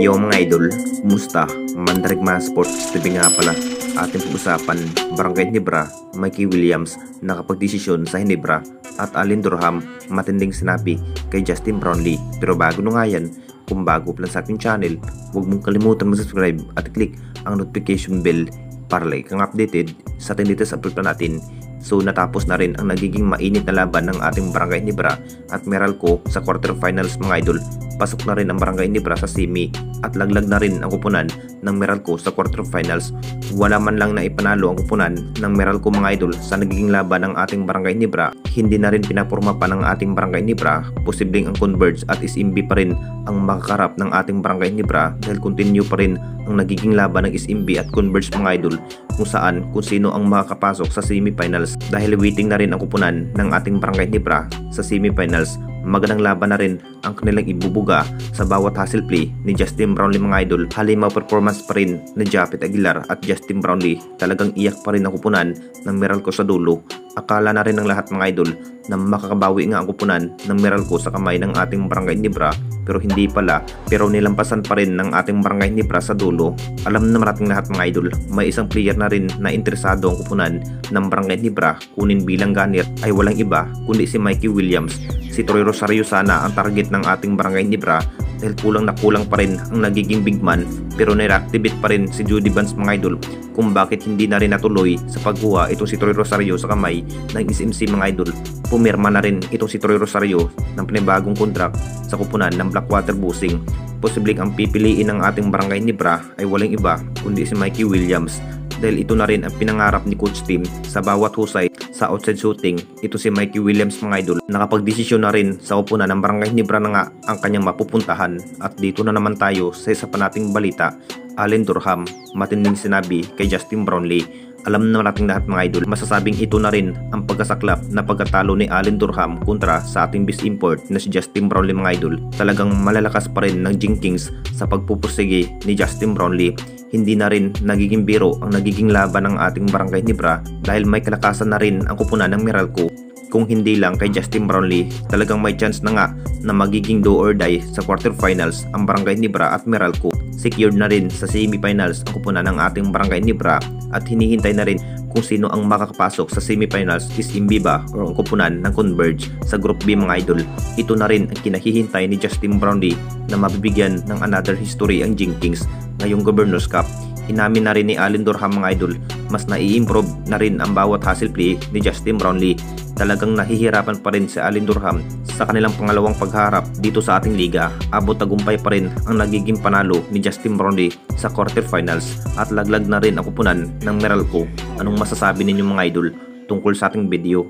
Yo mga idol, kumusta? Mandarigma Sports TV nga pala. Ating pag-usapan, Barangay Ginebra, Mikey Williams nakapagdesisyon sa Ginebra at Allen Durham matinding sinabi kay Justin Brownlee. Pero bago nung nga yan, kung bago pa lang sa ating channel, huwag mong kalimutan mag-subscribe at click ang notification bell para like kang updated sa ating latest upload pa natin. So natapos na rin ang nagiging mainit na laban ng ating Barangay Ginebra at Meralco sa quarterfinals mga idol. Pasok na rin ang Barangay Ginebra sa semi at laglag na rin ang kupunan ng Meralco sa quarterfinals. Wala man lang na ipanalo ang kupunan ng Meralco mga idol sa nagiging laban ng ating Barangay Ginebra. Hindi na rin pinaporma pa ng ating Barangay Ginebra. Posibleng ang Converge at SMB pa rin ang makakarap ng ating Barangay Ginebra dahil continue pa rin ang nagiging laban ng SMB at Converge mga idol, kung sino ang makakapasok sa semifinals dahil waiting na rin ang kupunan ng ating Barangay Ginebra sa semifinals. Magandang laban na rin ang kanilang ibubuga sa bawat hustle play ni Justin Brownlee mga idol. Halimaw performance pa rin ni Japet Aguilar at Justin Brownlee. Talagang iyak pa rin ang kupunan ng Meralco sa dulo. Akala na rin ng lahat mga idol na makakabawi nga ang kupunan ng Meralco sa kamay ng ating Barangay Ginebra, pero hindi pala. Pero nilampasan pa rin ng ating Barangay Ginebra sa dulo. Alam na nating lahat mga idol, may isang player na rin na interesado ang kupunan ng Barangay Ginebra kunin bilang gunner ay walang iba kundi si Mikey Williams. Si Troy Rosario sana ang target ng ating Barangay Ginebra dahil kulang na kulang pa rin ang nagiging big man, pero nire-activate pa rin si Jody Vance mga idol kung bakit hindi na rin natuloy sa pagkuha itong si Troy Rosario sa kamay ng SMC mga idol. Pumirma na rin itong si Troy Rosario ng panibagong contract sa kupunan ng Blackwater Busing. Posibleng ang pipiliin ng ating Barangay Ginebra ay walang iba kundi si Mikey Williams dahil ito na rin ang pinangarap ni Coach Tim sa bawat husay sa outside shooting. Ito si Mikey Williams mga idol, nakapagdesisyon na rin sa kupunan ng Barangay Ginebra na nga ang kanyang mapupuntahan. At dito na naman tayo sa isa pa nating balita, Allen Durham matinding sinabi kay Justin Brownlee. Alam na nating lahat mga idol, masasabing ito na rin ang pagkasaklap na pagkatalo ni Allen Durham kontra sa ating best import na si Justin Brownlee mga idol. Talagang malalakas pa rin ng Jenkins sa pagpupursige ni Justin Brownlee. Hindi na rin nagiging biro ang nagiging laban ng ating Barangay Ginebra dahil may kalakasan na rin ang kupunan ng Meralco. Kung hindi lang kay Justin Brownlee, talagang may chance na nga na magiging do or die sa quarterfinals ang Barangay Ginebra at Meralco. Secured na rin sa semifinals ang kupunan ng ating Barangay Ginebra at hinihintay na rin kung sino ang makakapasok sa semifinals, is Imbiba o ang kupunan ng Converge sa Group B mga idol. Ito na rin ang kinahihintay ni Justin Brownlee na mabibigyan ng another history ang Jenkins ngayong Governors Cup. Inamin na rin ni Allen Durham mga idol, mas nai-improve na rin ang bawat hustle play ni Justin Brownlee. Talagang nahihirapan pa rin si Allen Durham sa kanilang pangalawang pagharap dito sa ating liga. Abot tagumpay pa rin ang nagiging panalo ni Justin Brownlee sa quarterfinals at laglag na rin ang kupunan ng Meralco. Anong masasabi ninyo mga idol tungkol sa ating video?